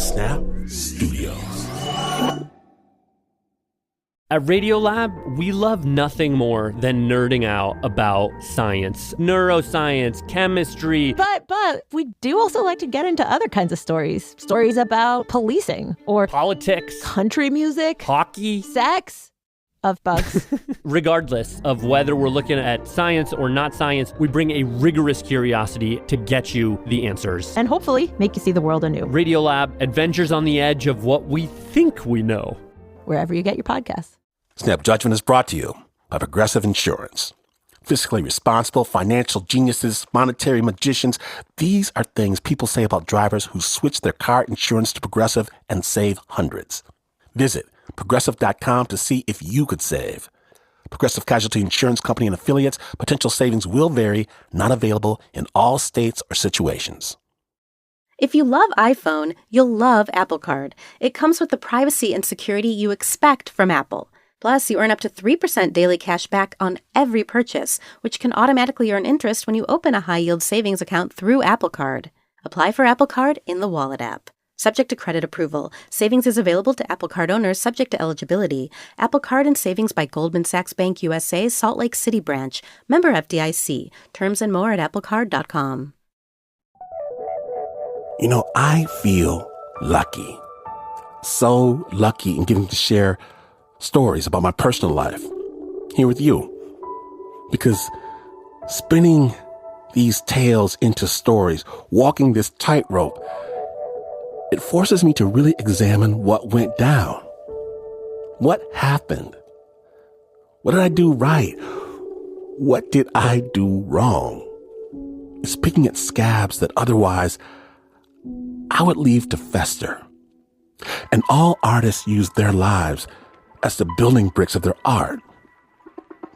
Snap Studios. At Radiolab, we love nothing more than nerding out about science, neuroscience, chemistry. But we do also like to get into other kinds of stories. Stories about policing or Politics, country music, hockey, sex, of bugs. Regardless of whether we're looking at science or not science, we bring a rigorous curiosity to get you the answers. And hopefully make you see the world anew. Radiolab, adventures on the edge of what we think we know. Wherever you get your podcasts. Snap Judgment is brought to you by Progressive Insurance. Fiscally responsible, financial geniuses, monetary magicians. These are things people say about drivers who switch their car insurance to Progressive and save hundreds. Visit Progressive.com to see if you could save. Progressive Casualty Insurance Company and affiliates. Potential savings will vary. Not available in all states or situations. If you love iPhone, you'll love Apple Card. It comes with the privacy and security you expect from Apple. Plus, you earn up to 3% daily cash back on every purchase, which can automatically earn interest when you open a high-yield savings account through Apple Card. Apply for Apple Card in the Wallet app. Subject to credit approval. Savings is available to Apple Card owners subject to eligibility. Apple Card and Savings by Goldman Sachs Bank USA, Salt Lake City branch. Member FDIC. Terms and more at applecard.com. You know, I feel lucky. So lucky in getting to share stories about my personal life here with you. Because spinning these tales into stories, walking this tightrope, it forces me to really examine what went down. What happened? What did I do right? What did I do wrong? It's picking at scabs that otherwise I would leave to fester. And all artists use their lives as the building bricks of their art.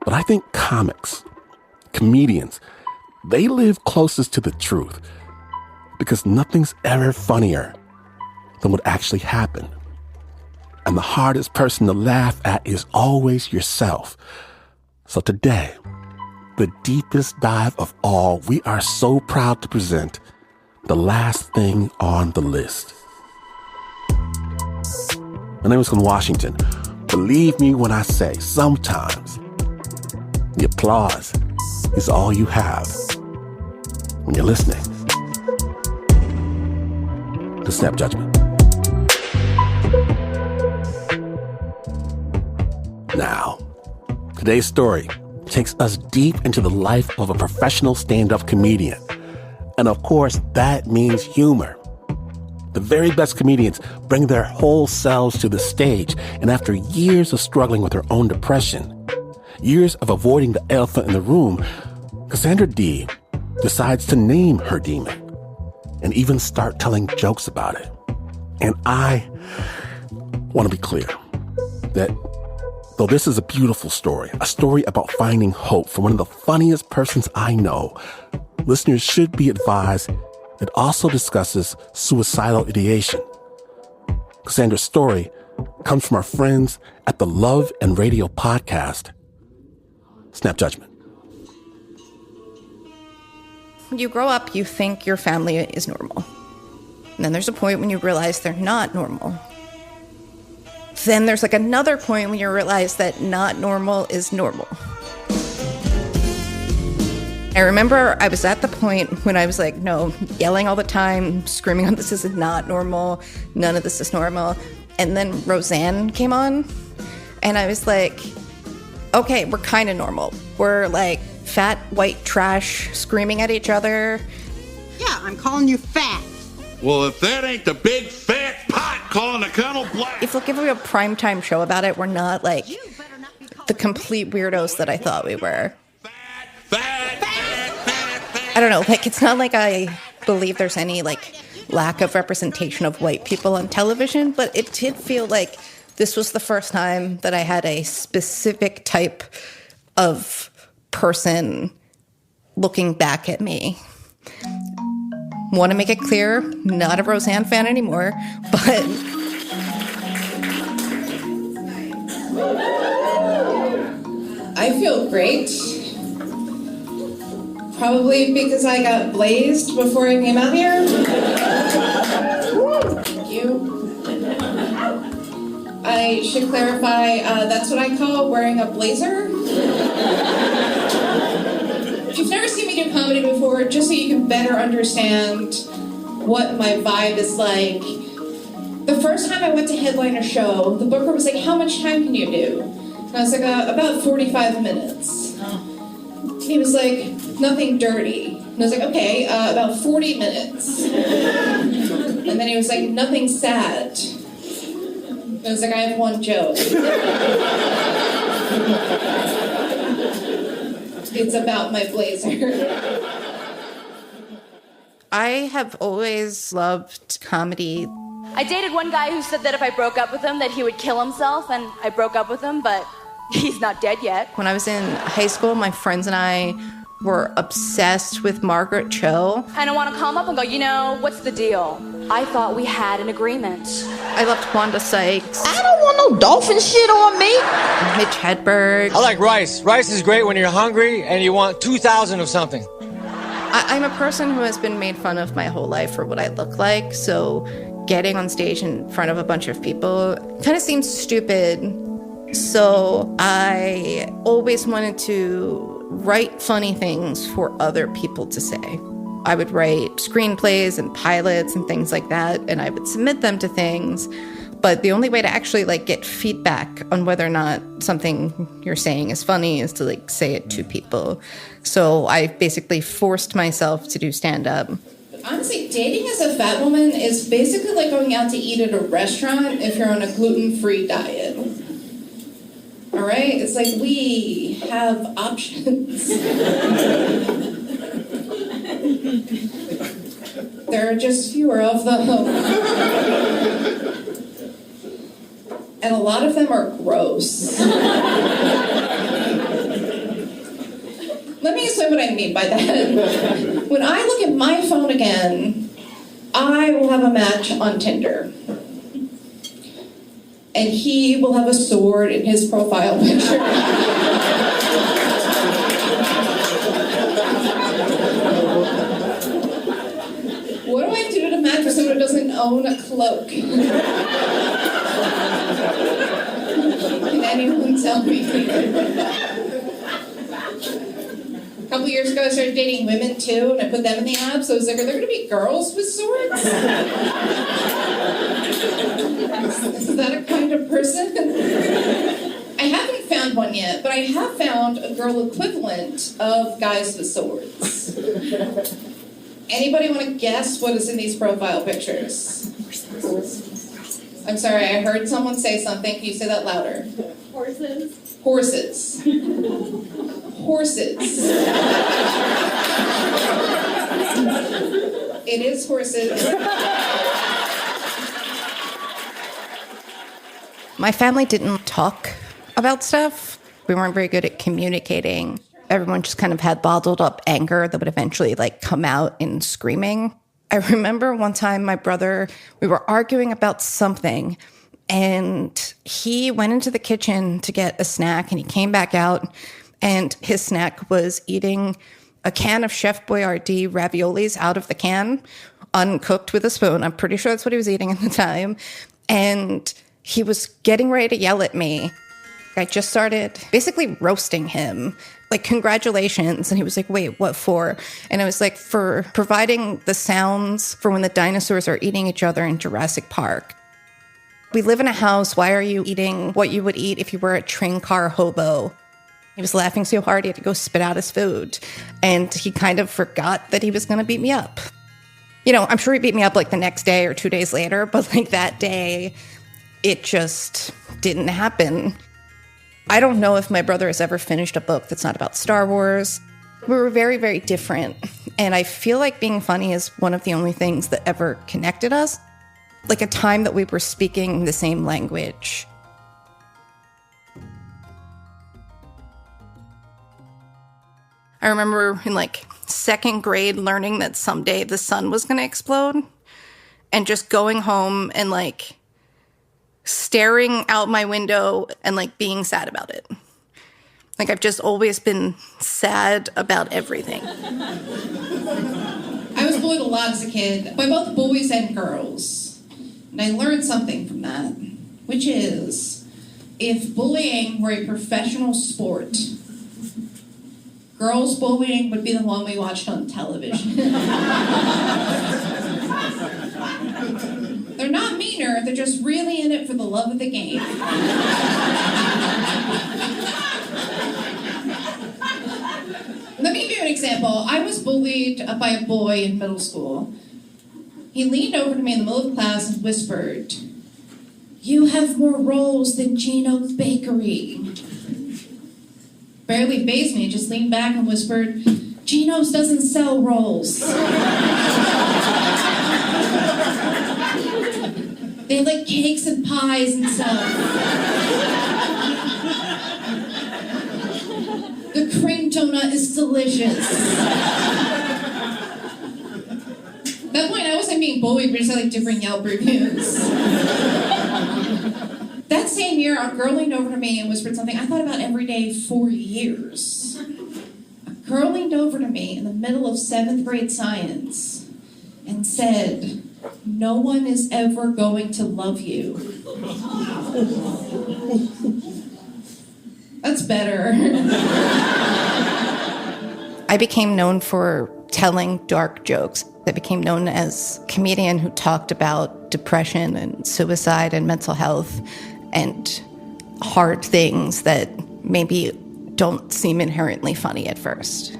But I think comics, comedians, they live closest to the truth because nothing's ever funnier than what actually happened. And the hardest person to laugh at is always yourself. So today, the deepest dive of all, we are so proud to present the last thing on the list. My name is Caitlyn Washington. Believe me when I say sometimes the applause is all you have when you're listening to Snap Judgment. Now, today's story takes us deep into the life of a professional stand-up comedian. And of course, that means humor. The very best comedians bring their whole selves to the stage, and after years of struggling with her own depression, years of avoiding the elephant in the room, Cassandra Dee decides to name her demon and even start telling jokes about it. And I want to be clear that though this is a beautiful story, a story about finding hope from one of the funniest persons I know, listeners should be advised it also discusses suicidal ideation. Cassandra's story comes from our friends at the Love and Radio podcast, Snap Judgment. When you grow up, you think your family is normal. And then there's a point when you realize they're not normal. Then there's like another point when you realize that not normal is normal. I remember I was at the point when I was like, no, yelling all the time, screaming, this is not normal, none of this is normal. And then Roseanne came on, and I was like, okay, we're kind of normal. We're like fat, white trash screaming at each other. Yeah, I'm calling you fat. Well, if that ain't the big fat pot calling the Colonel Black. If we'll give you a primetime show about it, we're not like the complete weirdos that I thought we were. I don't know, like, it's not like I believe there's any, like, lack of representation of white people on television, but it did feel like this was the first time that I had a specific type of person looking back at me. Want to make it clear, not a Roseanne fan anymore, but... I feel great. Probably because I got blazed before I came out here. Thank you. I should clarify, that's what I call wearing a blazer. If you've never seen me do comedy before, just so you can better understand what my vibe is like, the first time I went to headline a show, the booker was like, how much time can you do? And I was like, about 45 minutes. And he was like, nothing dirty. And I was like, okay, about 40 minutes. And then he was like, nothing sad. And I was like, I have one joke. It's about my blazer. I have always loved comedy. I dated one guy who said that if I broke up with him that he would kill himself, and I broke up with him, but he's not dead yet. When I was in high school, my friends and I were obsessed with Margaret Cho. And I want to come up and go, you know, what's the deal? I thought we had an agreement. I loved Wanda Sykes. I don't want no dolphin shit on me. Mitch Hedberg. I like rice. Rice is great when you're hungry and you want 2,000 of something. I'm a person who has been made fun of my whole life for what I look like, so getting on stage in front of a bunch of people kind of seems stupid. So I always wanted to write funny things for other people to say. I would write screenplays and pilots and things like that, and I would submit them to things. But the only way to actually get feedback on whether or not something you're saying is funny is to say it to people. So I basically forced myself to do stand-up. Honestly, dating as a fat woman is basically like going out to eat at a restaurant if you're on a gluten-free diet. All right? It's like we have options. There are just fewer of them. And a lot of them are gross. Let me explain what I mean by that. When I look at my phone again, I will have a match on Tinder. And he will have a sword in his profile picture. What do I have to do to match with someone who doesn't own a cloak? Can anyone tell me? A couple years ago, I started dating women too, and I put them in the app, so I was like, are there going to be girls with swords? Is that a kind of person? I haven't found one yet, but I have found a girl equivalent of guys with swords. Anybody want to guess what is in these profile pictures? I'm sorry, I heard someone say something. Can you say that louder? Horses. Horses. Horses. It is horses. My family didn't talk about stuff. We weren't very good at communicating. Everyone just kind of had bottled up anger that would eventually come out in screaming. I remember one time my brother, we were arguing about something, and he went into the kitchen to get a snack, and he came back out, and his snack was eating a can of Chef Boyardee raviolis out of the can, uncooked with a spoon. I'm pretty sure that's what he was eating at the time. And he was getting ready to yell at me. I just started basically roasting him. Congratulations. And he was like, wait, what for? And I was like, for providing the sounds for when the dinosaurs are eating each other in Jurassic Park. We live in a house. Why are you eating what you would eat if you were a train car hobo? He was laughing so hard he had to go spit out his food. And he kind of forgot that he was going to beat me up. I'm sure he beat me up the next day or 2 days later, but that day, it just didn't happen. I don't know if my brother has ever finished a book that's not about Star Wars. We were very, very different. And I feel like being funny is one of the only things that ever connected us. A time that we were speaking the same language. I remember in second grade learning that someday the sun was going to explode. And just going home and staring out my window and being sad about it. I've just always been sad about everything. I was bullied a lot as a kid by both boys and girls. And I learned something from that. which is, if bullying were a professional sport, girls bullying would be the one we watched on television. They're not meaner, they're just really in it for the love of the game. Let me give you an example. I was bullied by a boy in middle school. He leaned over to me in the middle of class and whispered, "You have more rolls than Gino's Bakery." Barely fazed me, just leaned back and whispered, "Gino's doesn't sell rolls." They have like cakes and pies and stuff. The cream donut is delicious. At that point, I wasn't being bullied, we just had like different Yelp reviews. That same year, a girl leaned over to me and whispered something I thought about every day for years. A girl leaned over to me in the middle of 7th grade science and said, "No one is ever going to love you." That's better. I became known for telling dark jokes. I became known as a comedian who talked about depression and suicide and mental health and hard things that maybe don't seem inherently funny at first.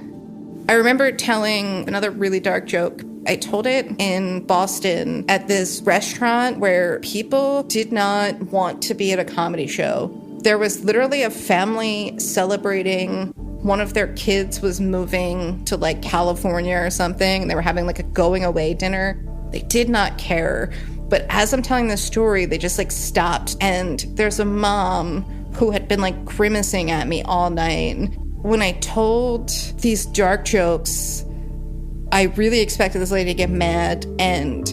I remember telling another really dark joke. I told it in Boston at this restaurant where people did not want to be at a comedy show. There was literally a family celebrating. One of their kids was moving to like California or something, and they were having like a going away dinner. They did not care. But as I'm telling this story, they just like stopped. And there's a mom who had been like grimacing at me all night. When I told these dark jokes, I really expected this lady to get mad, and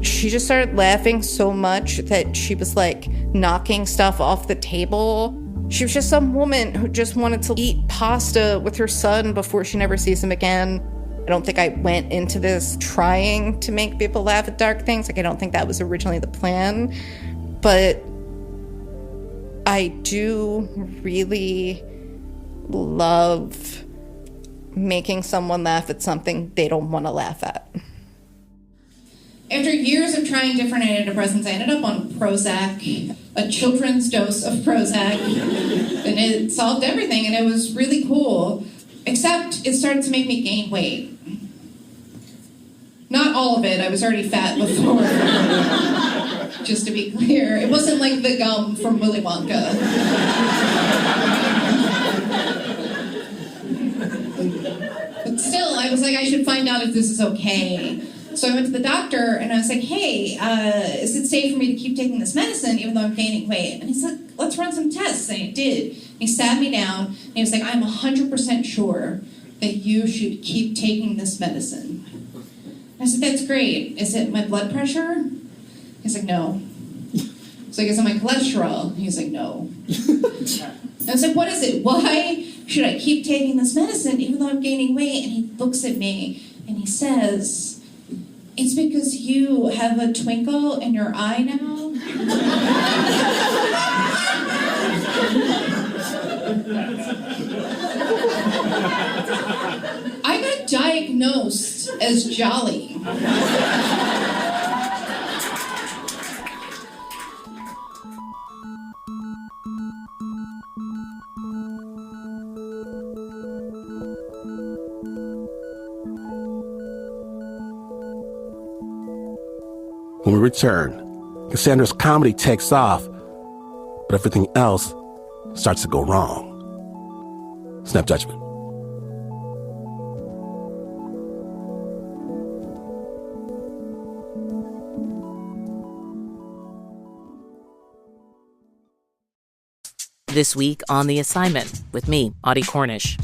she just started laughing so much that she was like knocking stuff off the table. She was just some woman who just wanted to eat pasta with her son before she never sees him again. I don't think I went into this trying to make people laugh at dark things. Like, I don't think that was originally the plan. But I do really love making someone laugh at something they don't want to laugh at. After years of trying different antidepressants, I ended up on Prozac, a children's dose of Prozac, and it solved everything, and it was really cool, except it started to make me gain weight. Not all of it, I was already fat before, just to be clear. It wasn't like the gum from Willy Wonka. But still, I was like, I should find out if this is okay. So I went to the doctor and I was like, "Hey, is it safe for me to keep taking this medicine even though I'm gaining weight?" And he's like, "Let's run some tests." And he did. He sat me down and he was like, "I'm 100% sure that you should keep taking this medicine." I said, "That's great. Is it my blood pressure?" He's like, "No." I was like, "Is it my cholesterol?" He's like, "No." I was like, "What is it? Why should I keep taking this medicine even though I'm gaining weight?" And he looks at me and he says, "It's because you have a twinkle in your eye now." I got diagnosed as jolly. When we return, Cassandra's comedy takes off, but everything else starts to go wrong. Snap judgment. This week on The Assignment with me, Audie Cornish.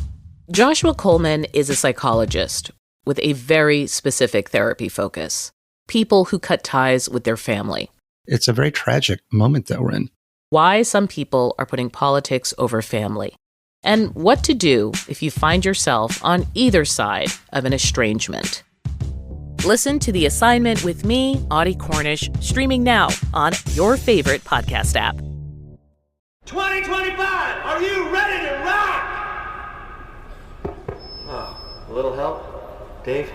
Joshua Coleman is a psychologist with a very specific therapy focus. People who cut ties with their family. It's a very tragic moment that we're in. Why some people are putting politics over family. And what to do if you find yourself on either side of an estrangement. Listen to The Assignment with me, Audie Cornish, streaming now on your favorite podcast app. 2025, are you ready to rock? Oh, a little help? Dave?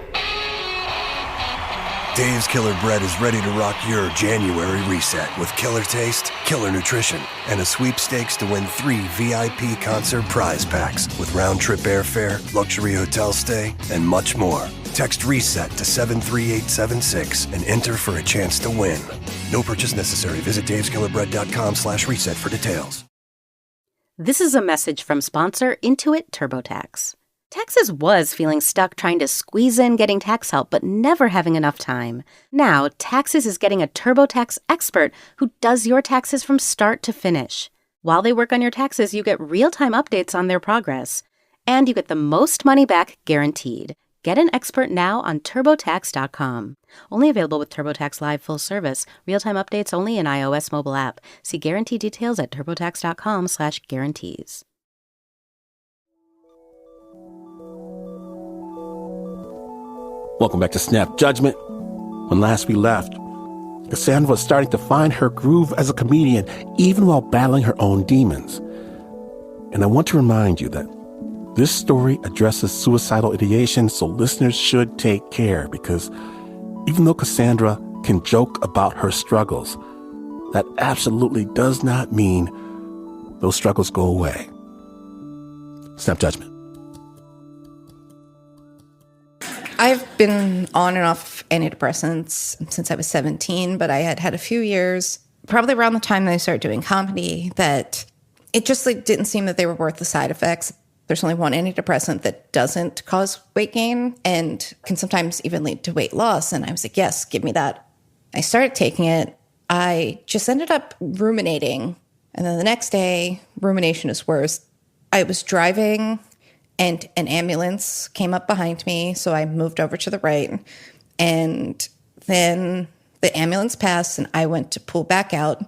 Dave's Killer Bread is ready to rock your January reset with killer taste, killer nutrition, and a sweepstakes to win 3 VIP concert prize packs with round-trip airfare, luxury hotel stay, and much more. Text RESET to 73876 and enter for a chance to win. No purchase necessary. Visit daveskillerbread.com/reset for details. This is a message from sponsor Intuit TurboTax. Taxes was feeling stuck trying to squeeze in getting tax help, but never having enough time. Now, Taxes is getting a TurboTax expert who does your taxes from start to finish. While they work on your taxes, you get real-time updates on their progress. And you get the most money back guaranteed. Get an expert now on TurboTax.com. Only available with TurboTax Live full service. Real-time updates only in iOS mobile app. See guarantee details at TurboTax.com/guarantees. Welcome back to Snap Judgment. When last we left, Cassandra was starting to find her groove as a comedian, even while battling her own demons. And I want to remind you that this story addresses suicidal ideation, so listeners should take care, because even though Cassandra can joke about her struggles, that absolutely does not mean those struggles go away. Snap Judgment. I've been on and off antidepressants since I was 17, but I had had a few years, probably around the time that I started doing comedy, that it just didn't seem that they were worth the side effects. There's only one antidepressant that doesn't cause weight gain and can sometimes even lead to weight loss. And I was like, yes, give me that. I started taking it. I just ended up ruminating. And then the next day, rumination is worse. I was driving and an ambulance came up behind me, so I moved over to the right. And then the ambulance passed, and I went to pull back out.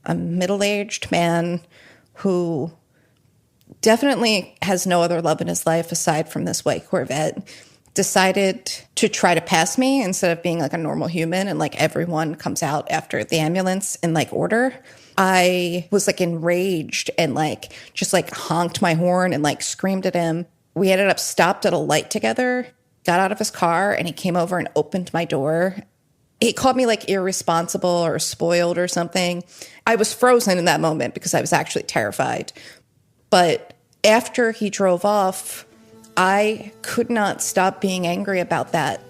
A middle-aged man who definitely has no other love in his life aside from this white Corvette decided to try to pass me instead of being like a normal human, and like everyone comes out after the ambulance in like order. I was like enraged and like just like honked my horn and like screamed at him. We ended up stopped at a light together, got out of his car, and he came over and opened my door. He called me like irresponsible or spoiled or something. I was frozen in that moment because I was actually terrified. But after he drove off, I could not stop being angry about that.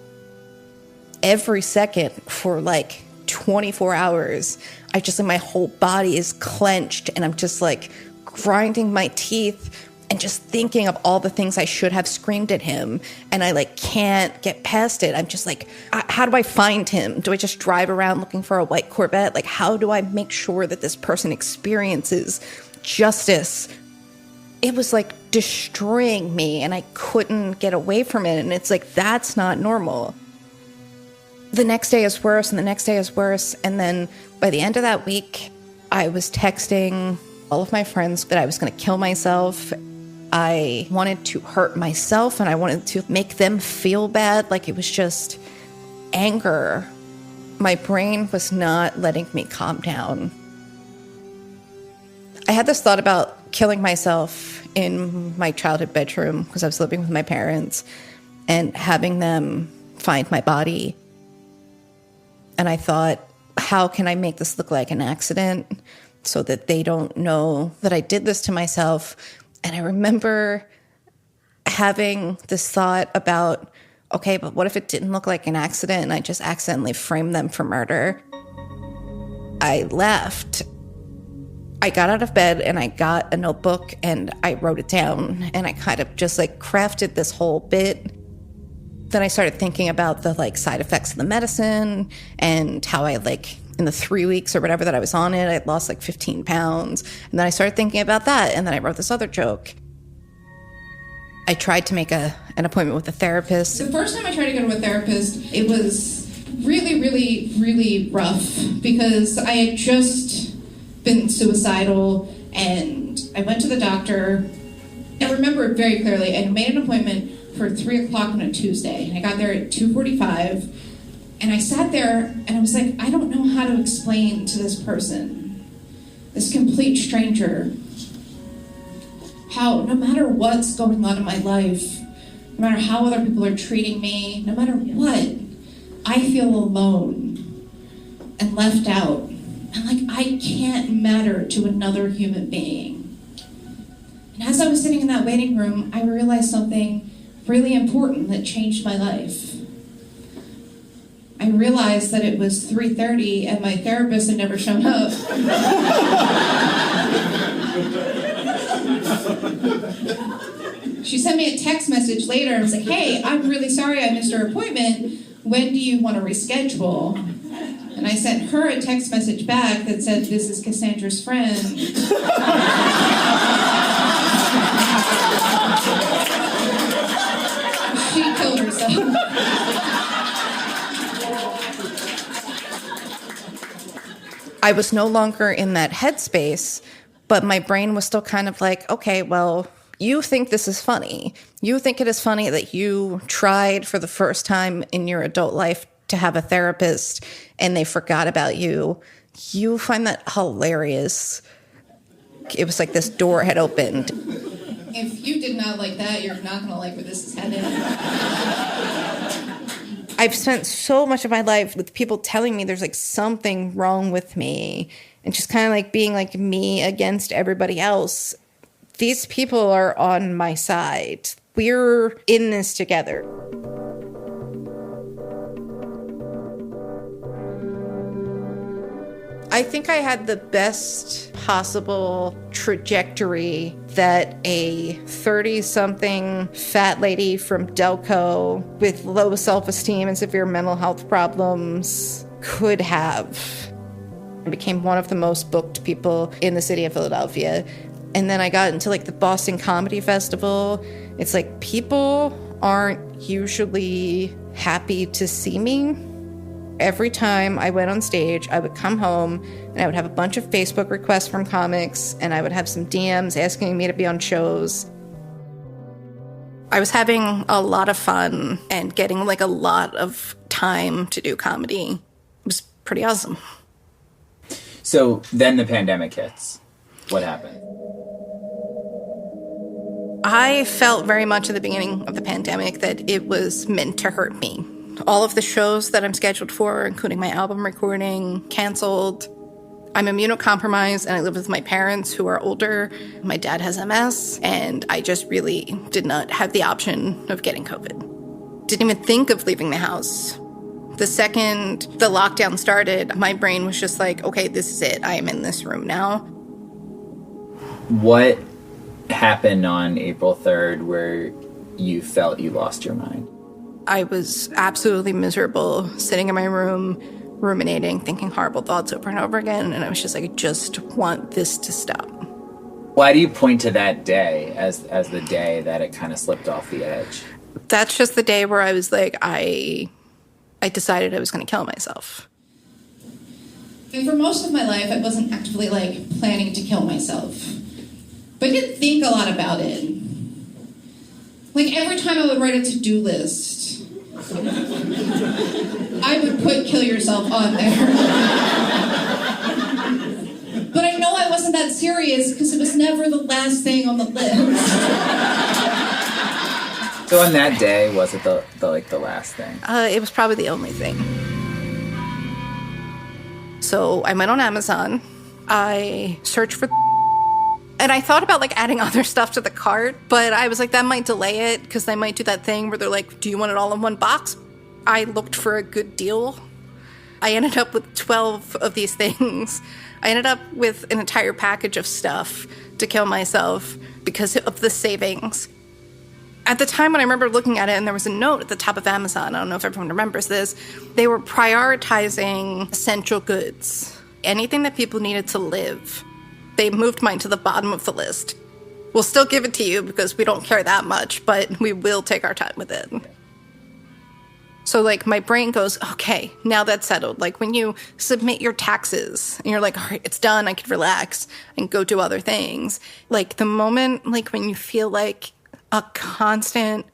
Every second for like 24 hours, I just like my whole body is clenched and I'm just like grinding my teeth and just thinking of all the things I should have screamed at him. And I like can't get past it. I'm just like, how do I find him? Do I just drive around looking for a white Corvette? Like, how do I make sure that this person experiences justice? It was like destroying me and I couldn't get away from it. And it's like, that's not normal. The next day is worse and the next day is worse. And then by the end of that week, I was texting all of my friends that I was going to kill myself. I wanted to hurt myself and I wanted to make them feel bad. Like it was just anger. My brain was not letting me calm down. I had this thought about killing myself in my childhood bedroom because I was living with my parents and having them find my body. And I thought, how can I make this look like an accident so that they don't know that I did this to myself? And I remember having this thought about, okay, but what if it didn't look like an accident and I just accidentally framed them for murder? I left. I got out of bed and I got a notebook and I wrote it down and I kind of just like crafted this whole bit. Then I started thinking about the like side effects of the medicine and how I like in the 3 weeks or whatever that I was on it, I'd lost like 15 pounds. And then I started thinking about that. And then I wrote this other joke. I tried to make an appointment with a therapist. The first time I tried to go to a therapist, it was really, really, really rough because I had just been suicidal and I went to the doctor. I remember it very clearly. I made an appointment for 3 o'clock on a Tuesday. And I got there at 2:45. And I sat there and I was like, I don't know how to explain to this person, this complete stranger, how no matter what's going on in my life, no matter how other people are treating me, no matter what, I feel alone and left out. And like I can't matter to another human being. And as I was sitting in that waiting room, I realized something really important that changed my life. I realized that it was 3:30 and my therapist had never shown up. She sent me a text message later and was like, hey, I'm really sorry I missed our appointment. When do you want to reschedule? And I sent her a text message back that said, this is Cassandra's friend. She killed herself. I was no longer in that headspace, but my brain was still kind of like, okay, well, you think this is funny. You think it is funny that you tried for the first time in your adult life to have a therapist and they forgot about you. You find that hilarious. It was like this door had opened. If you did not like that, you're not going to like where this is headed. I've spent so much of my life with people telling me there's like something wrong with me and just kind of like being like me against everybody else. These people are on my side. We're in this together. I think I had the best possible trajectory that a 30-something fat lady from Delco with low self-esteem and severe mental health problems could have. I became one of the most booked people in the city of Philadelphia. And then I got into like the Boston Comedy Festival. It's like people aren't usually happy to see me. Every time I went on stage, I would come home and I would have a bunch of Facebook requests from comics and I would have some DMs asking me to be on shows. I was having a lot of fun and getting like a lot of time to do comedy. It was pretty awesome. So then the pandemic hits. What happened? I felt very much at the beginning of the pandemic that it was meant to hurt me. All of the shows that I'm scheduled for, including my album recording, canceled. I'm immunocompromised and I live with my parents who are older. My dad has MS and I just really did not have the option of getting COVID. Didn't even think of leaving the house. The second the lockdown started, my brain was just like, okay, this is it. I am in this room now. What happened on April 3rd where you felt you lost your mind? I was absolutely miserable, sitting in my room, ruminating, thinking horrible thoughts over and over again. And I was just like, I just want this to stop. Why do you point to that day as the day that it kind of slipped off the edge? That's just the day where I was like, I decided I was going to kill myself. And for most of my life, I wasn't actively like planning to kill myself. But I did think a lot about it. Like every time I would write a to-do list, I would put kill yourself on there. But I know I wasn't that serious because it was never the last thing on the list. So on that day, was it the last thing? It was probably the only thing. So I went on Amazon. I searched for and I thought about like adding other stuff to the cart, but I was like, that might delay it because they might do that thing where they're like, do you want it all in one box? I looked for a good deal. I ended up with 12 of these things. I ended up with an entire package of stuff to kill myself because of the savings. At the time when I remember looking at it, and there was a note at the top of Amazon, I don't know if everyone remembers this, they were prioritizing essential goods, anything that people needed to live. They moved mine to the bottom of the list. We'll still give it to you because we don't care that much, but we will take our time with it. So, like, my brain goes, okay, now that's settled. Like, when you submit your taxes and you're like, all right, it's done, I can relax and go do other things. Like, the moment, like, when you feel like a constant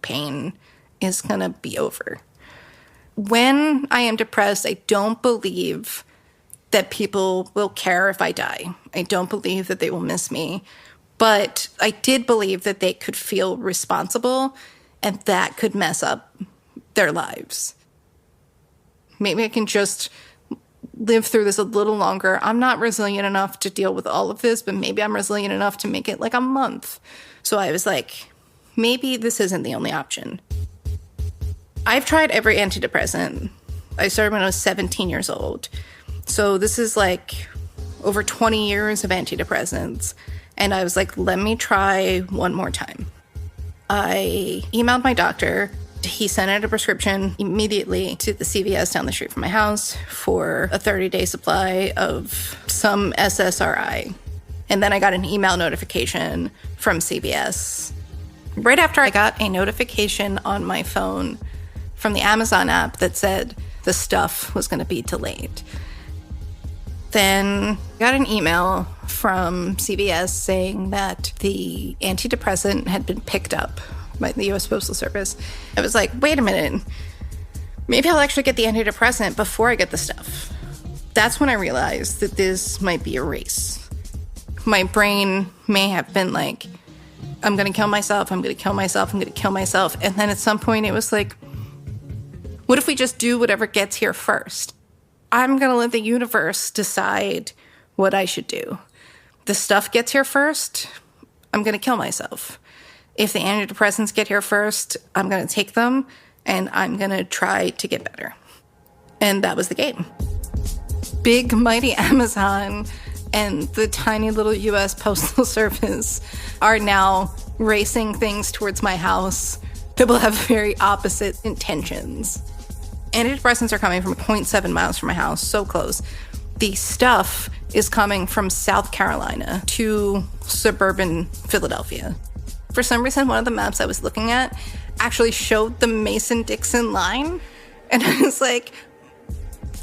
pain is gonna be over. When I am depressed, I don't believe that people will care if I die. I don't believe that they will miss me. But I did believe that they could feel responsible, and that could mess up their lives. Maybe I can just live through this a little longer. I'm not resilient enough to deal with all of this, but maybe I'm resilient enough to make it like a month. So I was like, maybe this isn't the only option. I've tried every antidepressant. I started when I was 17 years old. So this is like over 20 years of antidepressants. And I was like, let me try one more time. I emailed my doctor. He sent out a prescription immediately to the CVS down the street from my house for a 30-day supply of some SSRI. And then I got an email notification from CVS. Right after I got a notification on my phone from the Amazon app that said the stuff was going to be delayed. Then I got an email from CVS saying that the antidepressant had been picked up by the U.S. Postal Service. I was like, wait a minute. Maybe I'll actually get the antidepressant before I get the stuff. That's when I realized that this might be a race. My brain may have been like, I'm going to kill myself, I'm going to kill myself, I'm going to kill myself. And then at some point it was like, what if we just do whatever gets here first? I'm going to let the universe decide what I should do. The stuff gets here first, I'm going to kill myself. If the antidepressants get here first, I'm going to take them and I'm going to try to get better. And that was the game. Big, mighty Amazon and the tiny little U.S. Postal Service are now racing things towards my house that will have very opposite intentions. Antidepressants are coming from 0.7 miles from my house, so close. The stuff is coming from South Carolina to suburban Philadelphia. For some reason, one of the maps I was looking at actually showed the Mason-Dixon line. And I was like,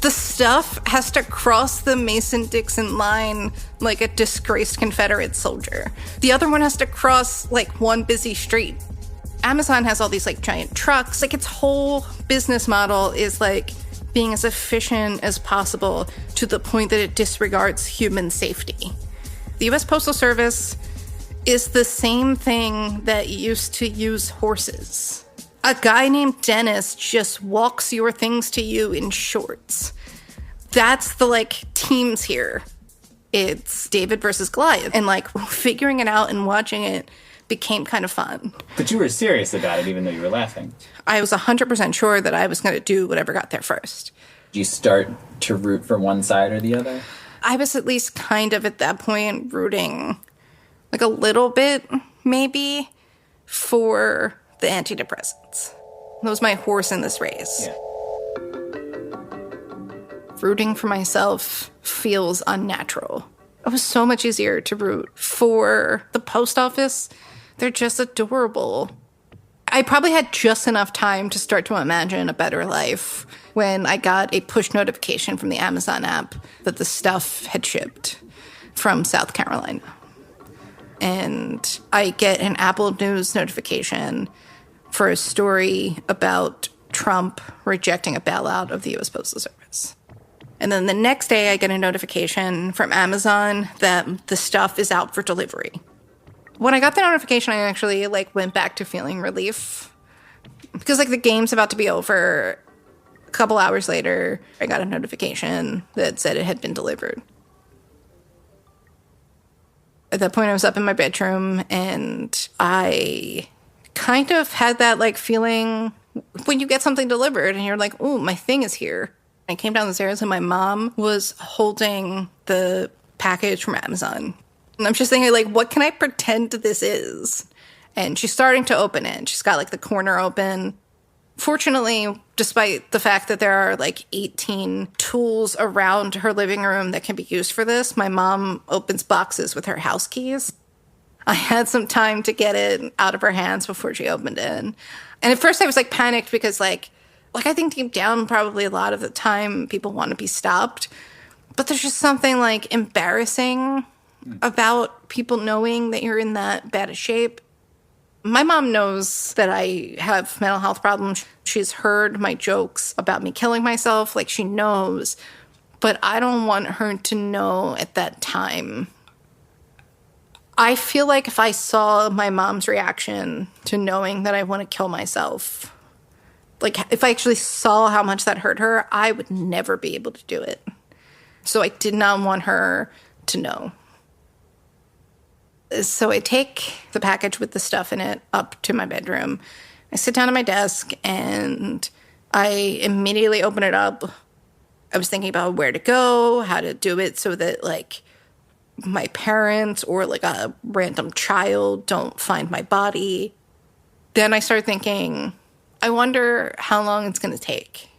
the stuff has to cross the Mason-Dixon line like a disgraced Confederate soldier. The other one has to cross like one busy street. Amazon has all these like giant trucks. Like its whole business model is like being as efficient as possible to the point that it disregards human safety. The U.S. Postal Service is the same thing that used to use horses. A guy named Dennis just walks your things to you in shorts. That's the like teams here. It's David versus Goliath. And like figuring it out and watching it became kind of fun. But you were serious about it, even though you were laughing. I was 100% sure that I was going to do whatever got there first. Did you start to root for one side or the other? I was at least kind of at that point rooting like a little bit, maybe, for the antidepressants. That was my horse in this race. Yeah. Rooting for myself feels unnatural. It was so much easier to root for the post office. They're just adorable. I probably had just enough time to start to imagine a better life when I got a push notification from the Amazon app that the stuff had shipped from South Carolina. And I get an Apple News notification for a story about Trump rejecting a bailout of the U.S. Postal Service. And then the next day I get a notification from Amazon that the stuff is out for delivery. When I got the notification, I actually like went back to feeling relief because like the game's about to be over. A couple hours later, I got a notification that said it had been delivered. At that point, I was up in my bedroom and I kind of had that like feeling when you get something delivered and you're like, oh, my thing is here. I came down the stairs and my mom was holding the package from Amazon. And I'm just thinking, like, what can I pretend this is? And she's starting to open it. She's got, like, the corner open. Fortunately, despite the fact that there are, like, 18 tools around her living room that can be used for this, my mom opens boxes with her house keys. I had some time to get it out of her hands before she opened it. And at first I was, like, panicked because, like I think deep down, probably a lot of the time, people want to be stopped. But there's just something, like, embarrassing about people knowing that you're in that bad a shape. My mom knows that I have mental health problems. She's heard my jokes about me killing myself, like she knows. But I don't want her to know at that time. I feel like if I saw my mom's reaction to knowing that I want to kill myself, like if I actually saw how much that hurt her, I would never be able to do it. So I did not want her to know. So I take the package with the stuff in it up to my bedroom. I sit down at my desk and I immediately open it up. I was thinking about where to go, how to do it so that like my parents or like a random child don't find my body. Then I started thinking, I wonder how long it's going to take.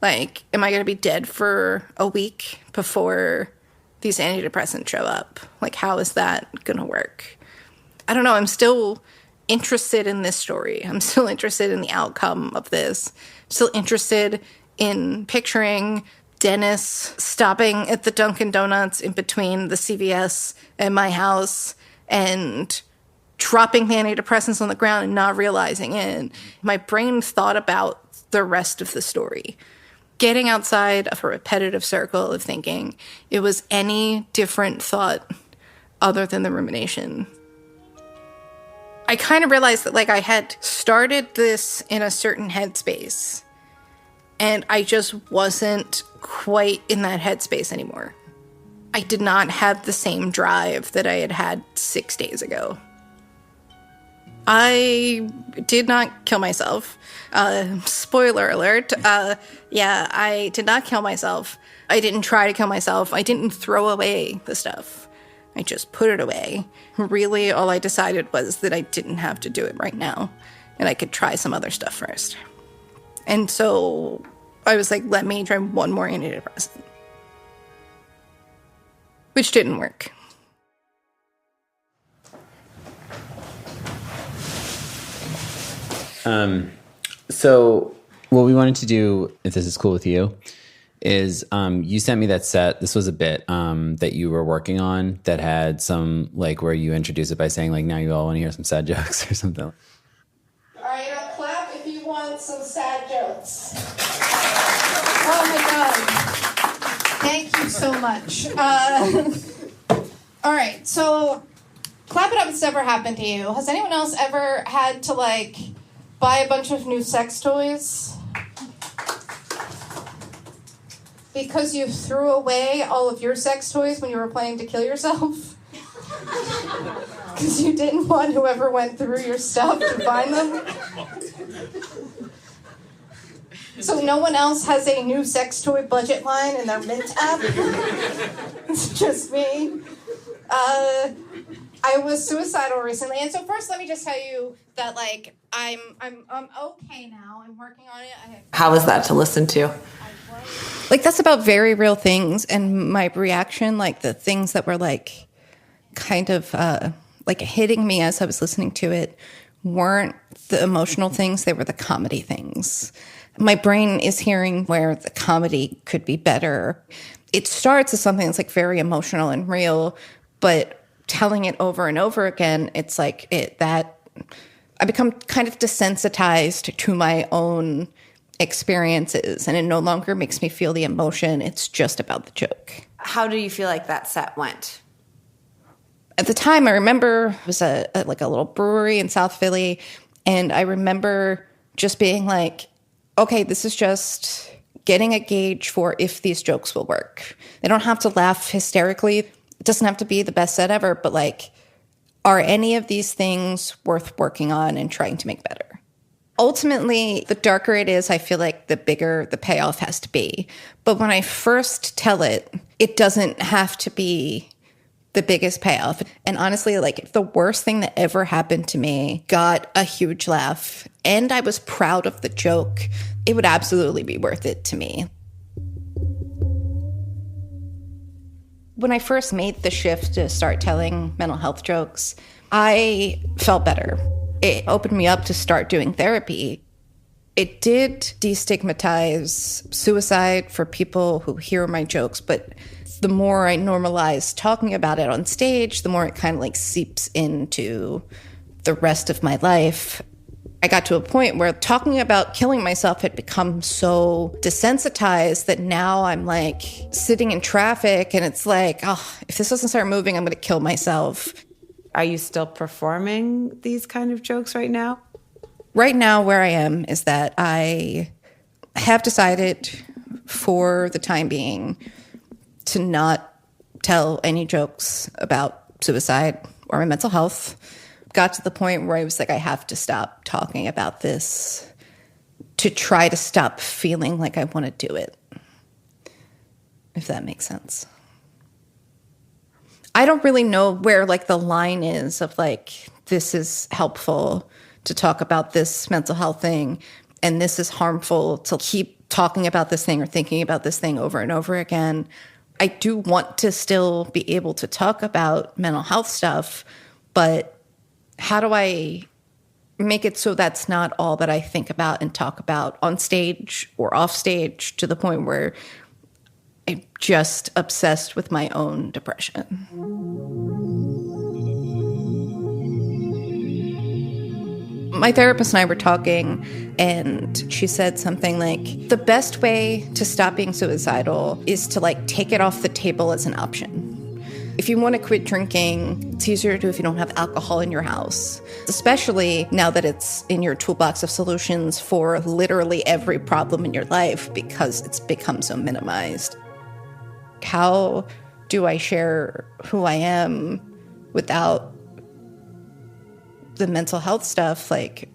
Like, am I going to be dead for a week before these antidepressants show up? Like, how is that going to work? I don't know. I'm still interested in this story. I'm still interested in the outcome of this. I'm still interested in picturing Dennis stopping at the Dunkin' Donuts in between the CVS and my house and dropping the antidepressants on the ground and not realizing it. My brain thought about the rest of the story. Getting outside of a repetitive circle of thinking, it was any different thought other than the rumination. I kind of realized that like I had started this in a certain headspace and I just wasn't quite in that headspace anymore. I did not have the same drive that I had had 6 days ago. I did not kill myself. Spoiler alert. Yeah, I did not kill myself. I didn't try to kill myself. I didn't throw away the stuff. I just put it away. Really, all I decided was that I didn't have to do it right now, and I could try some other stuff first. And so I was like, let me try one more antidepressant. Which didn't work. So what we wanted to do, if this is cool with you, is you sent me that set. This was a bit that you were working on that had some, like, where you introduce it by saying, like, now you all want to hear some sad jokes or something. All right, now clap if you want some sad jokes. Oh, my God. Thank you so much. All right, so clap it up if it's ever happened to you. Has anyone else ever had to, like, buy a bunch of new sex toys because you threw away all of your sex toys when you were planning to kill yourself? Because you didn't want whoever went through your stuff to find them? So no one else has a new sex toy budget line in their Mint app? It's just me. I was suicidal recently, and so first let me just tell you that, like, I'm okay now. I'm working on it. How was that to listen to? Like, that's about very real things, and my reaction, like, the things that were, like, kind of, like, hitting me as I was listening to it weren't the emotional things, they were the comedy things. My brain is hearing where the comedy could be better. It starts as something that's, like, very emotional and real, but telling it over and over again, it's like that I become kind of desensitized to my own experiences, and it no longer makes me feel the emotion. It's just about the joke. How do you feel like that set went? At the time, I remember it was a little brewery in South Philly, and I remember just being like, okay, this is just getting a gauge for if these jokes will work. They don't have to laugh hysterically. It doesn't have to be the best set ever, but, like, are any of these things worth working on and trying to make better? Ultimately, the darker it is, I feel like the bigger the payoff has to be. But when I first tell it, it doesn't have to be the biggest payoff. And honestly, like, if the worst thing that ever happened to me got a huge laugh and I was proud of the joke, it would absolutely be worth it to me. When I first made the shift to start telling mental health jokes, I felt better. It opened me up to start doing therapy. It did destigmatize suicide for people who hear my jokes, but the more I normalize talking about it on stage, the more it kind of, like, seeps into the rest of my life. I got to a point where talking about killing myself had become so desensitized that now I'm like sitting in traffic and it's like, oh, if this doesn't start moving, I'm going to kill myself. Are you still performing these kind of jokes right now? Right now, where I am is that I have decided for the time being to not tell any jokes about suicide or my mental health. Got to the point where I was like, I have to stop talking about this to try to stop feeling like I want to do it, if that makes sense. I don't really know where like the line is of like, this is helpful to talk about this mental health thing and this is harmful to keep talking about this thing or thinking about this thing over and over again. I do want to still be able to talk about mental health stuff, but how do I make it so that's not all that I think about and talk about on stage or off stage to the point where I'm just obsessed with my own depression? My therapist and I were talking, and she said something like, the best way to stop being suicidal is to like take it off the table as an option. If you want to quit drinking, it's easier to do if you don't have alcohol in your house, especially now that it's in your toolbox of solutions for literally every problem in your life because it's become so minimized. How do I share who I am without the mental health stuff? Like,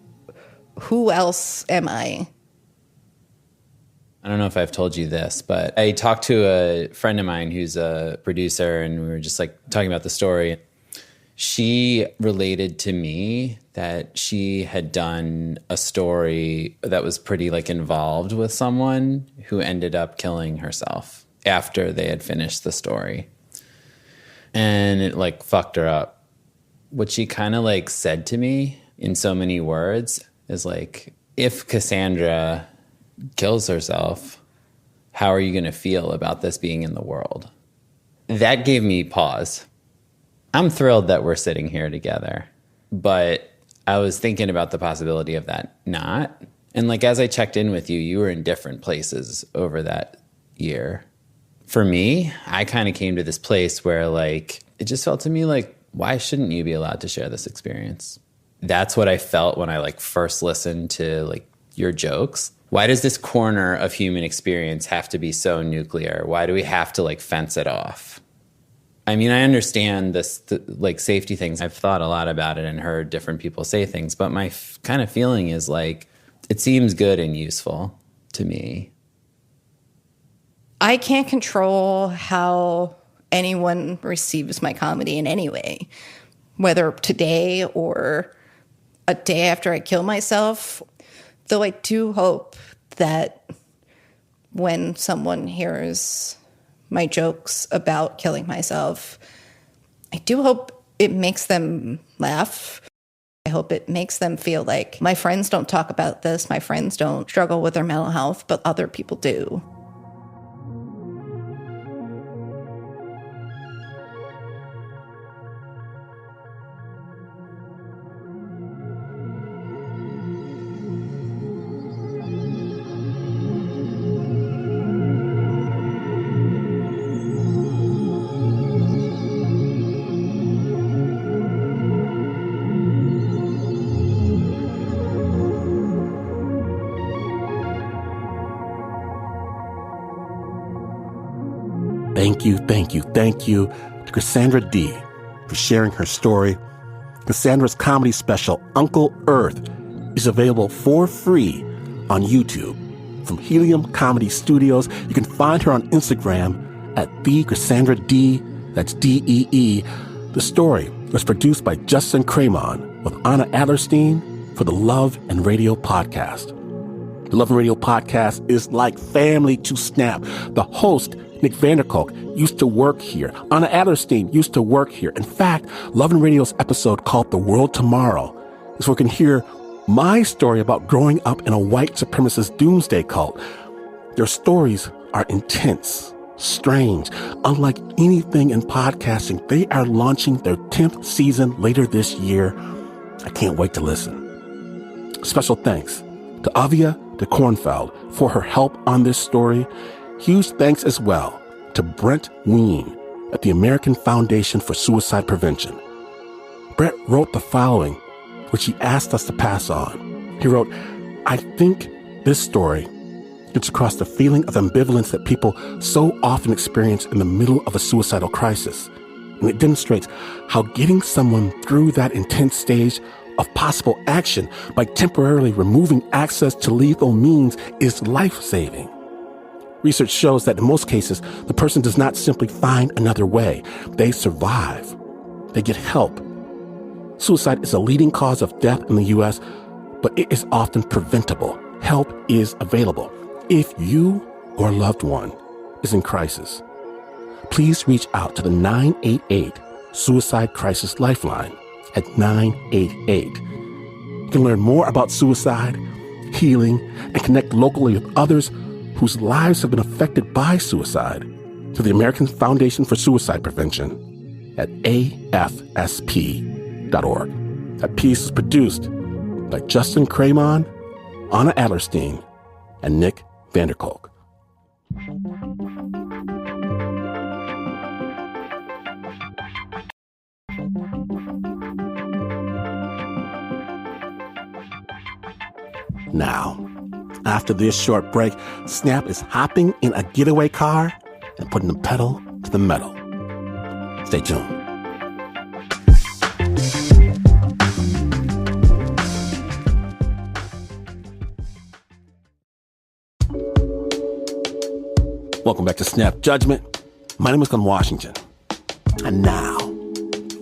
who else am I? I don't know if I've told you this, but I talked to a friend of mine who's a producer, and we were just like talking about the story. She related to me that she had done a story that was pretty like involved with someone who ended up killing herself after they had finished the story. And it like fucked her up. What she kind of like said to me in so many words is like, if Cassandra kills herself, how are you going to feel about this being in the world? That gave me pause. I'm thrilled that we're sitting here together, but I was thinking about the possibility of that not. And like, as I checked in with you, you were in different places over that year. For me, I kind of came to this place where like, it just felt to me like, why shouldn't you be allowed to share this experience? That's what I felt when I like first listened to like your jokes. Why does this corner of human experience have to be so nuclear? Why do we have to like fence it off? I mean, I understand this like safety things. I've thought a lot about it and heard different people say things, but my kind of feeling is like, it seems good and useful to me. I can't control how anyone receives my comedy in any way, whether today or a day after I kill myself. Though I do hope that when someone hears my jokes about killing myself, I do hope it makes them laugh. I hope it makes them feel like my friends don't talk about this, my friends don't struggle with their mental health, but other people do. Thank you to Cassandra Dee for sharing her story. Cassandra's comedy special, Uncle Earth, is available for free on YouTube from Helium Comedy Studios. You can find her on Instagram at @TheCassandraD. That's DEE. The story was produced by Justin Cremon with Anna Adlerstein for the Love and Radio podcast. The Love and Radio podcast is like family to Snap. The host, Nick Vanderkolk, used to work here. Anna Adlerstein used to work here. In fact, Love and Radio's episode called The World Tomorrow is where you can hear my story about growing up in a white supremacist doomsday cult. Their stories are intense, strange. Unlike anything in podcasting, they are launching their 10th season later this year. I can't wait to listen. Special thanks to Avia de Kornfeld for her help on this story. Huge thanks as well to Brent Ween at the American Foundation for Suicide Prevention. Brent wrote the following, which he asked us to pass on. He wrote, I think this story gets across the feeling of ambivalence that people so often experience in the middle of a suicidal crisis. And it demonstrates how getting someone through that intense stage of possible action by temporarily removing access to lethal means is life-saving. Research shows that in most cases, the person does not simply find another way. They survive. They get help. Suicide is a leading cause of death in the U.S., but it is often preventable. Help is available. If you or a loved one is in crisis, please reach out to the 988 Suicide Crisis Lifeline at 988. You can learn more about suicide, healing, and connect locally with others whose lives have been affected by suicide to the American Foundation for Suicide Prevention at afsp.org. That piece is produced by Justin Cramon, Anna Adlerstein, and Nick Vanderkolk. Now, after this short break, Snap is hopping in a getaway car and putting the pedal to the metal. Stay tuned. Welcome back to Snap Judgment. My name is Glenn Washington. And now,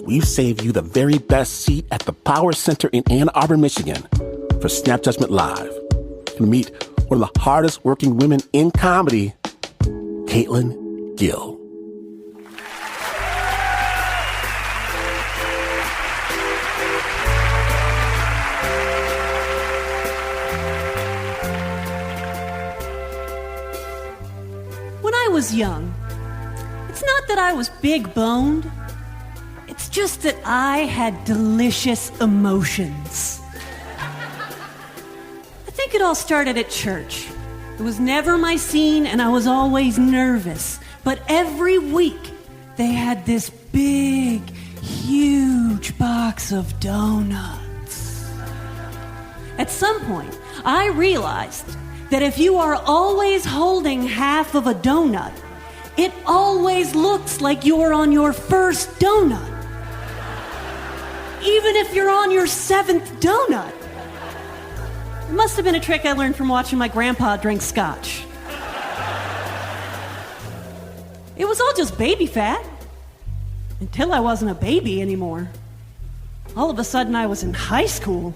we've saved you the very best seat at the Power Center in Ann Arbor, Michigan for Snap Judgment Live. To meet one of the hardest working women in comedy, Caitlyn Gill. When I was young, it's not that I was big-boned. It's just that I had delicious emotions. I think it all started at church. It was never my scene, and I was always nervous. But every week, they had this big, huge box of donuts. At some point, I realized that if you are always holding half of a donut, it always looks like you're on your first donut. Even if you're on your 7th donut. It must have been a trick I learned from watching my grandpa drink scotch. It was all just baby fat. Until I wasn't a baby anymore. All of a sudden I was in high school,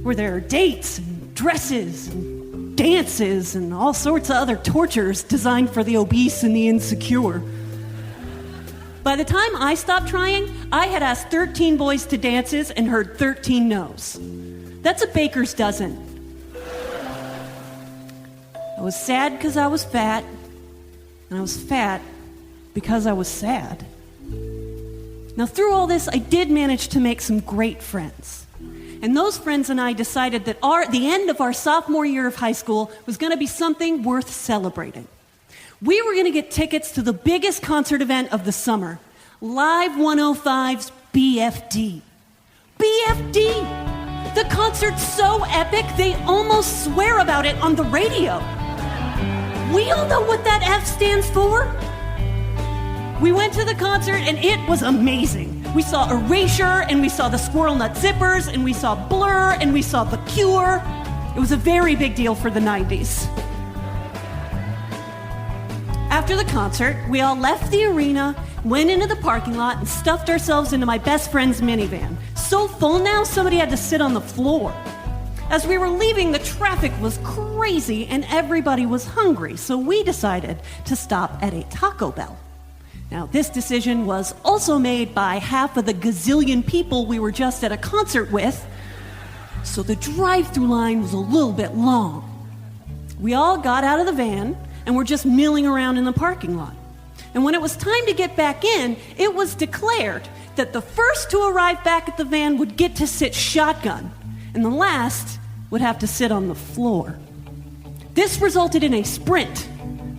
where there are dates and dresses and dances and all sorts of other tortures designed for the obese and the insecure. By the time I stopped trying, I had asked 13 boys to dances and heard 13 no's. That's a baker's dozen. I was sad because I was fat, and I was fat because I was sad. Now, through all this, I did manage to make some great friends. And those friends and I decided that the end of our sophomore year of high school was going to be something worth celebrating. We were going to get tickets to the biggest concert event of the summer, Live 105's BFD. BFD! The concert's so epic, they almost swear about it on the radio. We all know what that F stands for. We went to the concert, and it was amazing. We saw Erasure, and we saw the Squirrel Nut Zippers, and we saw Blur, and we saw The Cure. It was a very big deal for the 90s. After the concert, we all left the arena, went into the parking lot, and stuffed ourselves into my best friend's minivan. So full now, somebody had to sit on the floor. As we were leaving, the traffic was crazy, and everybody was hungry, so we decided to stop at a Taco Bell. Now, this decision was also made by half of the gazillion people we were just at a concert with, so the drive-thru line was a little bit long. We all got out of the van, and were just milling around in the parking lot. And when it was time to get back in, it was declared that the first to arrive back at the van would get to sit shotgun, and the last would have to sit on the floor. This resulted in a sprint,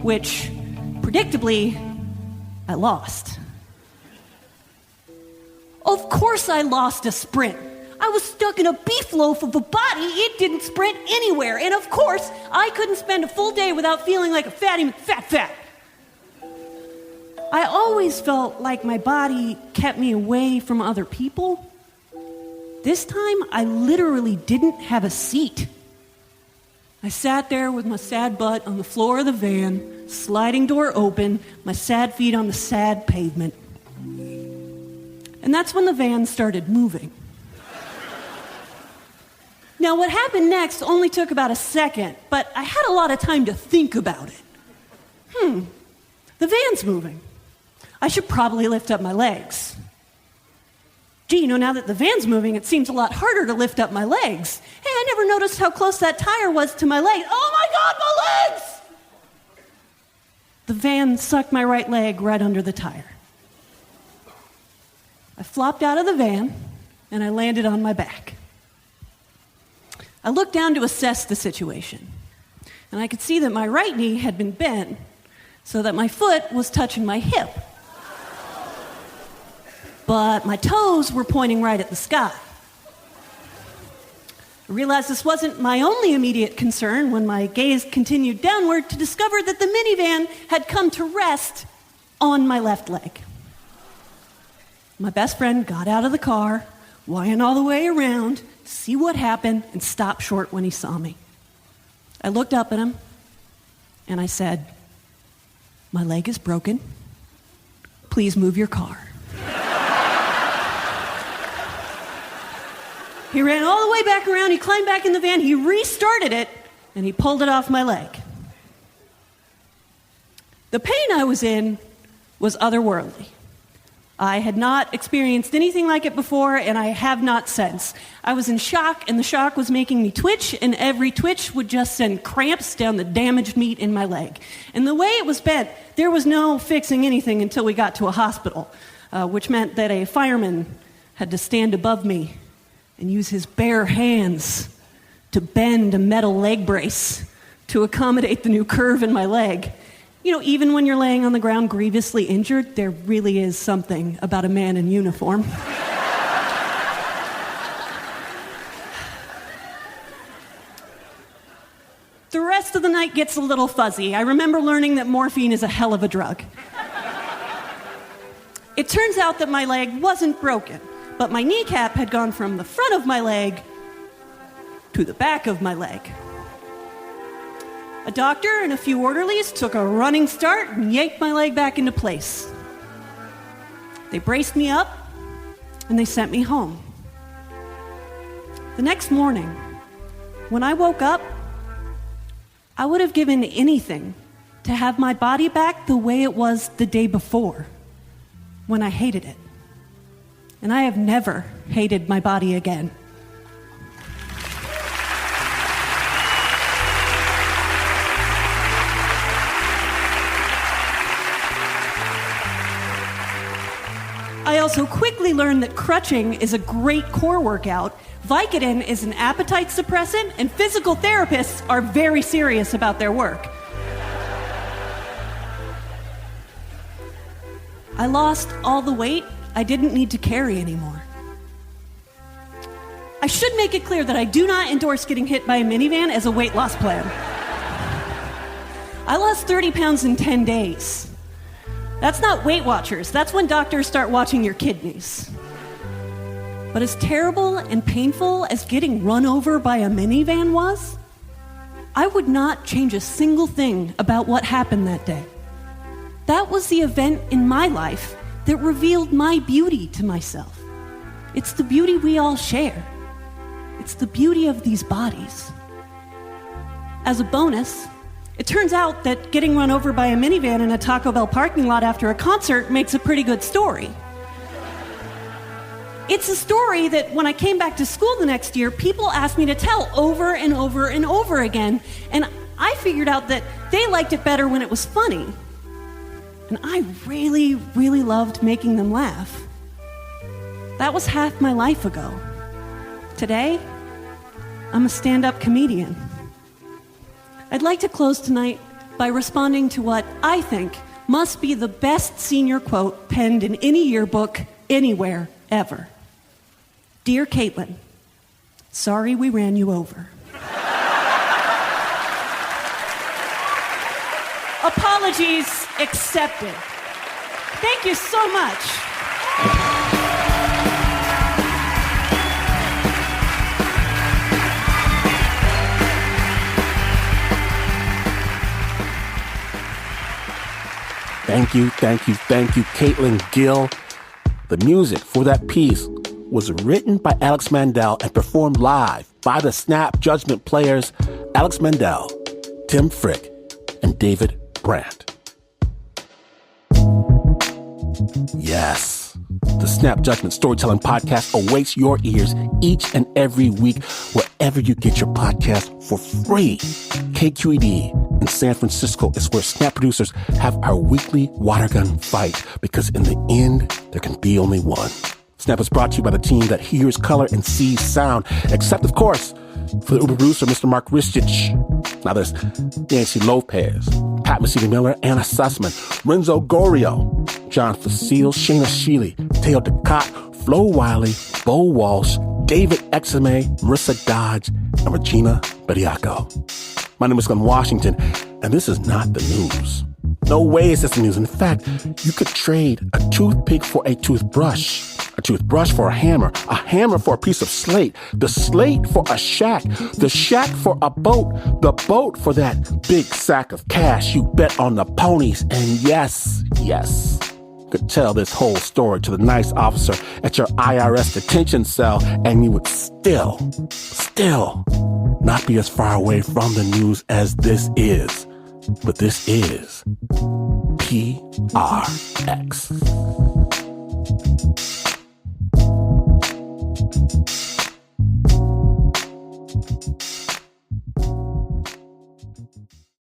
which, predictably, I lost. Of course I lost a sprint. I was stuck in a beef loaf of a body. It didn't sprint anywhere. And of course, I couldn't spend a full day without feeling like a fatty fat. I always felt like my body kept me away from other people. This time, I literally didn't have a seat. I sat there with my sad butt on the floor of the van, sliding door open, my sad feet on the sad pavement. And that's when the van started moving. Now, what happened next only took about a second, but I had a lot of time to think about it. The van's moving. I should probably lift up my legs. Gee, now that the van's moving, it seems a lot harder to lift up my legs. Hey, I never noticed how close that tire was to my leg. Oh my God, my legs! The van sucked my right leg right under the tire. I flopped out of the van, and I landed on my back. I looked down to assess the situation, and I could see that my right knee had been bent so that my foot was touching my hip. But my toes were pointing right at the sky. I realized this wasn't my only immediate concern when my gaze continued downward to discover that the minivan had come to rest on my left leg. My best friend got out of the car, whined all the way around to see what happened, and stopped short when he saw me. I looked up at him, and I said, "My leg is broken. Please move your car." He ran all the way back around, he climbed back in the van, he restarted it, and he pulled it off my leg. The pain I was in was otherworldly. I had not experienced anything like it before, and I have not since. I was in shock, and the shock was making me twitch, and every twitch would just send cramps down the damaged meat in my leg. And the way it was bent, there was no fixing anything until we got to a hospital, which meant that a fireman had to stand above me and use his bare hands to bend a metal leg brace to accommodate the new curve in my leg. Even when you're laying on the ground grievously injured, there really is something about a man in uniform. The rest of the night gets a little fuzzy. I remember learning that morphine is a hell of a drug. It turns out that my leg wasn't broken, but my kneecap had gone from the front of my leg to the back of my leg. A doctor and a few orderlies took a running start and yanked my leg back into place. They braced me up, and they sent me home. The next morning, when I woke up, I would have given anything to have my body back the way it was the day before, when I hated it. And I have never hated my body again. I also quickly learned that crutching is a great core workout, Vicodin is an appetite suppressant, and physical therapists are very serious about their work. I lost all the weight I didn't need to carry anymore. I should make it clear that I do not endorse getting hit by a minivan as a weight loss plan. I lost 30 pounds in 10 days. That's not Weight Watchers. That's when doctors start watching your kidneys. But as terrible and painful as getting run over by a minivan was, I would not change a single thing about what happened that day. That was the event in my life that revealed my beauty to myself. It's the beauty we all share. It's the beauty of these bodies. As a bonus, it turns out that getting run over by a minivan in a Taco Bell parking lot after a concert makes a pretty good story. It's a story that when I came back to school the next year, people asked me to tell over and over and over again, and I figured out that they liked it better when it was funny. And I really, really loved making them laugh. That was half my life ago. Today, I'm a stand-up comedian. I'd like to close tonight by responding to what I think must be the best senior quote penned in any yearbook anywhere, ever. Dear Caitlyn, sorry we ran you over. Apologies accepted. Thank you so much. Thank you, Caitlyn Gill. The music for that piece was written by Alex Mandel and performed live by the Snap Judgment players Alex Mandel, Tim Frick, and David Brandt. Yes, the Snap Judgment Storytelling Podcast awaits your ears each and every week wherever you get your podcast for free. KQED in San Francisco is where Snap producers have our weekly water gun fight, because in the end, there can be only one. Snap is brought to you by the team that hears color and sees sound, except, of course, for the Uber producer, Mr. Mark Ristich. Now there's Nancy Lopez, Pat Mesiti-Miller, Anna Sussman, Renzo Gorio, John Facile, Shayna Sheely, Teo DeCott, Flo Wiley, Bo Walsh, David Exame, Marissa Dodge, and Regina Bediaco. My name is Glenn Washington, and this is not the news. No way is this the news. In fact, you could trade a toothpick for a toothbrush for a hammer for a piece of slate, the slate for a shack, the shack for a boat, the boat for that big sack of cash you bet on the ponies. And yes, could tell this whole story to the nice officer at your IRS detention cell, and you would still not be as far away from the news as this is. But this is PRX.